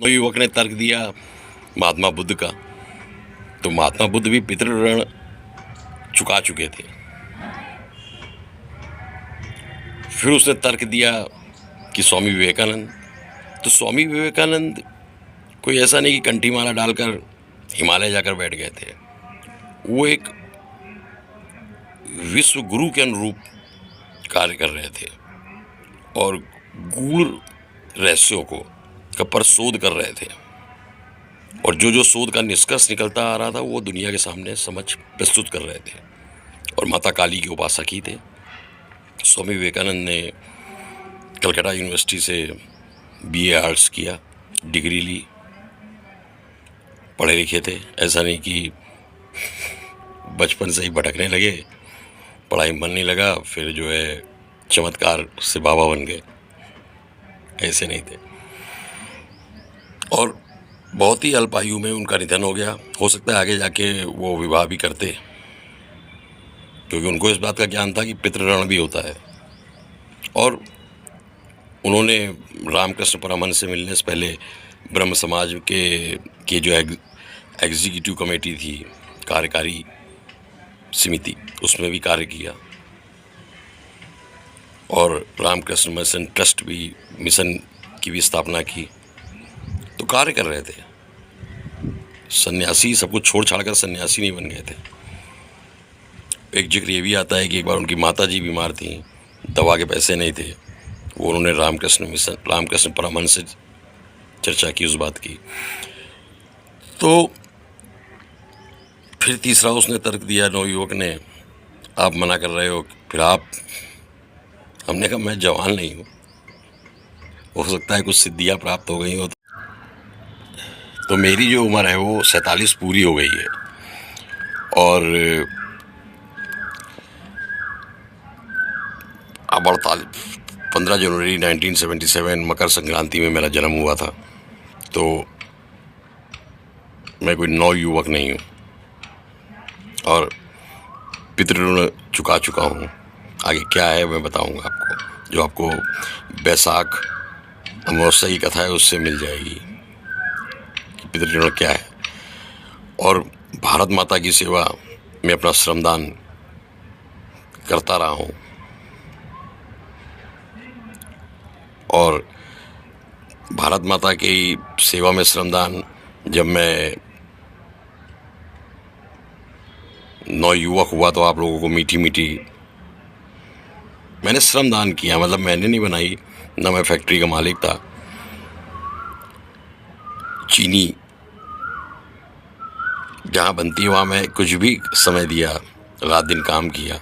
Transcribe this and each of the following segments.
युवक ने तर्क दिया महात्मा बुद्ध का, तो महात्मा बुद्ध भी पितृ ऋण चुका चुके थे। फिर उसने तर्क दिया कि स्वामी विवेकानंद, तो स्वामी विवेकानंद कोई ऐसा नहीं कि कंठी माला डालकर हिमालय जाकर बैठ गए थे। वो एक विश्व गुरु के अनुरूप कार्य कर रहे थे और गूढ़ रहस्यों को पर शोध कर रहे थे, और जो शोध का निष्कर्ष निकलता आ रहा था वो दुनिया के सामने समझ प्रस्तुत कर रहे थे, और माता काली के उपासक ही थे। स्वामी विवेकानंद ने कलकत्ता यूनिवर्सिटी से बीए आर्ट्स किया, डिग्री ली, पढ़े लिखे थे। ऐसा नहीं कि बचपन से ही भटकने लगे, पढ़ाई मन नहीं लगा, फिर जो है चमत्कार से बाबा बन गए, ऐसे नहीं थे। और बहुत ही अल्प आयु में उनका निधन हो गया। हो सकता है आगे जाके वो विवाह भी करते, क्योंकि उनको इस बात का ज्ञान था कि पितृऋण भी होता है। और उन्होंने रामकृष्ण परमहंस से मिलने से पहले ब्रह्म समाज के जो एग्जीक्यूटिव कमेटी थी, कार्यकारी समिति, उसमें भी कार्य किया, और रामकृष्ण मिशन ट्रस्ट भी, मिशन की भी स्थापना की। तो कार्य कर रहे थे, सन्यासी सब कुछ छोड़ छाड़ कर सन्यासी नहीं बन गए थे। एक जिक्र ये भी आता है कि एक बार उनकी माता जी बीमार थी, दवा के पैसे नहीं थे, वो उन्होंने रामकृष्ण परमहंस से चर्चा की, उस बात की। तो फिर तीसरा उसने तर्क दिया नवयुवक ने, आप मना कर रहे हो, फिर आप, हमने कहा मैं जवान नहीं हूँ, हो सकता है कुछ सिद्धियाँ प्राप्त हो गई हो, तो मेरी जो उम्र है वो 47 पूरी हो गई है। और अब 15 जनवरी 1977 मकर संक्रांति में मेरा जन्म हुआ था। तो मैं कोई नवयुवक नहीं हूँ और पितृऋण चुका चुका हूँ। आगे क्या है मैं बताऊँगा आपको, जो आपको बैसाख अमावस्या की कथा है उससे मिल जाएगी कि पितृऋण क्या है। और भारत माता की सेवा में अपना श्रमदान करता रहा हूँ, और भारत माता की सेवा में श्रमदान जब मैं नवयुवक हुआ तो आप लोगों को मीठी मीठी मैंने श्रमदान किया, मतलब मैंने नहीं बनाई, ना मैं फैक्ट्री का मालिक था। चीनी जहाँ बनती है वहाँ मैं कुछ भी समय दिया, रात दिन काम किया,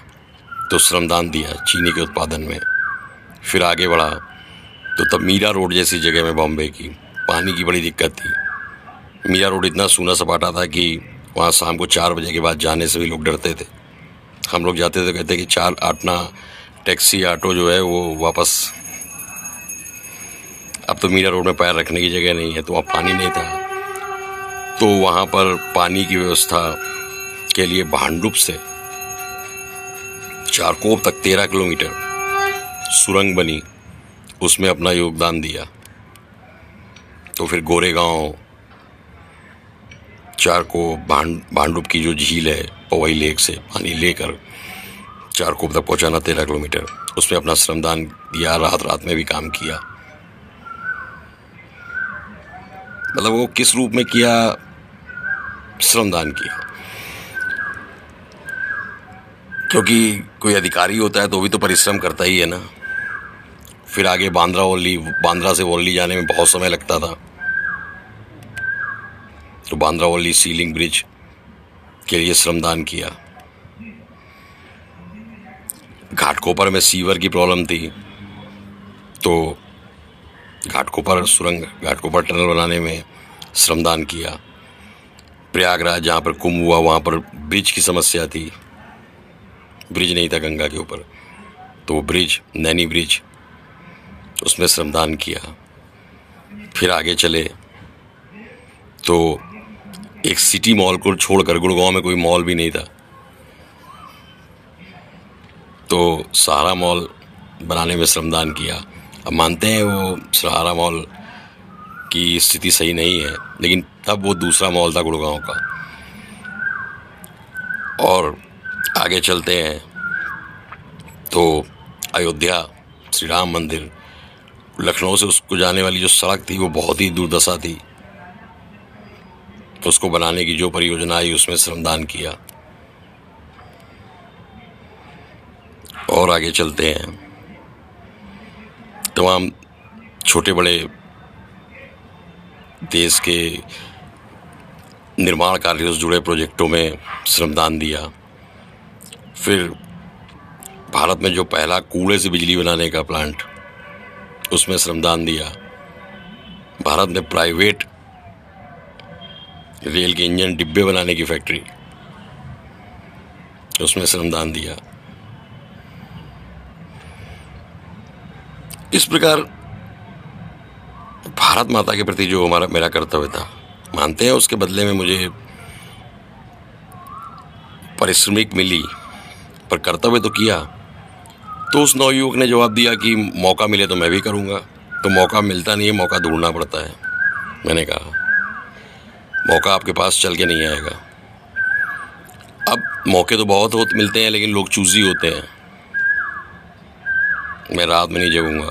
तो श्रमदान दिया चीनी के उत्पादन में। फिर आगे बढ़ा तो तब मीरा रोड जैसी जगह में, बॉम्बे की, पानी की बड़ी दिक्कत थी। मीरा रोड इतना सूना सपाटा था कि वहाँ शाम को 4 बजे के बाद जाने से भी लोग डरते थे। हम लोग जाते थे, कहते कि 4 आटना टैक्सी ऑटो जो है वो वापस, अब तो मीरा रोड में पैर रखने की जगह नहीं है, तो वहाँ पानी नहीं था। तो वहाँ पर पानी की व्यवस्था के लिए भांडुप से चारकोप तक 13 किलोमीटर सुरंग बनी, उसमें अपना योगदान दिया। तो फिर गोरेगांव, चारकोप, भांडुप की जो झील है पवई लेक से पानी लेकर चारकोप तक पहुंचाना 13 किलोमीटर, उसमें अपना श्रमदान दिया, रात रात में भी काम किया। मतलब वो किस रूप में किया, श्रमदान किया। क्योंकि कोई अधिकारी होता है तो भी तो परिश्रम करता ही है ना। फिर आगे बांद्रा से वर्ली जाने में बहुत समय लगता था, तो बांद्रा वर्ली सीलिंग ब्रिज के लिए श्रमदान किया। घाटकोपर में सीवर की प्रॉब्लम थी, तो घाटकोपर टनल बनाने में श्रमदान किया। प्रयागराज जहाँ पर कुंभ हुआ वहाँ पर ब्रिज की समस्या थी, ब्रिज नहीं था गंगा के ऊपर, तो वो ब्रिज, नैनी ब्रिज, उसमें श्रमदान किया। फिर आगे चले तो एक सिटी मॉल को छोड़कर गुड़गांव में कोई मॉल भी नहीं था, तो सहारा मॉल बनाने में श्रमदान किया। अब मानते हैं वो सहारा मॉल कि स्थिति सही नहीं है, लेकिन तब वो दूसरा माहौल था गुड़गांव का। और आगे चलते हैं तो अयोध्या, श्री राम मंदिर, लखनऊ से उसको जाने वाली जो सड़क थी वो बहुत ही दुर्दशा थी। उसको बनाने की जो परियोजना आई उसमें श्रमदान किया। और आगे चलते हैं, तमाम छोटे बड़े देश के निर्माण कार्यों से जुड़े प्रोजेक्टों में श्रमदान दिया। फिर भारत में जो पहला कूड़े से बिजली बनाने का प्लांट, उसमें श्रमदान दिया। भारत में प्राइवेट रेल के इंजन डिब्बे बनाने की फैक्ट्री, उसमें श्रमदान दिया। इस प्रकार भारत माता के प्रति जो मेरा कर्तव्य था, मानते हैं उसके बदले में मुझे पारिश्रमिक मिली, पर कर्तव्य तो किया। तो उस नवयुवक ने जवाब दिया कि मौका मिले तो मैं भी करूँगा। तो मौका मिलता नहीं है, मौका ढूंढना पड़ता है। मैंने कहा मौका आपके पास चल के नहीं आएगा। अब मौके तो बहुत मिलते हैं, लेकिन लोग चूजी होते हैं। मैं रात में नहीं जगूंगा,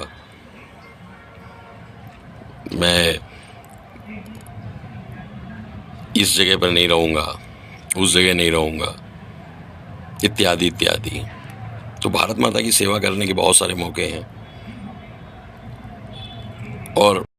मैं इस जगह पर नहीं रहूँगा, उस जगह नहीं रहूँगा, इत्यादि इत्यादि। तो भारत माता की सेवा करने के बहुत सारे मौके हैं। और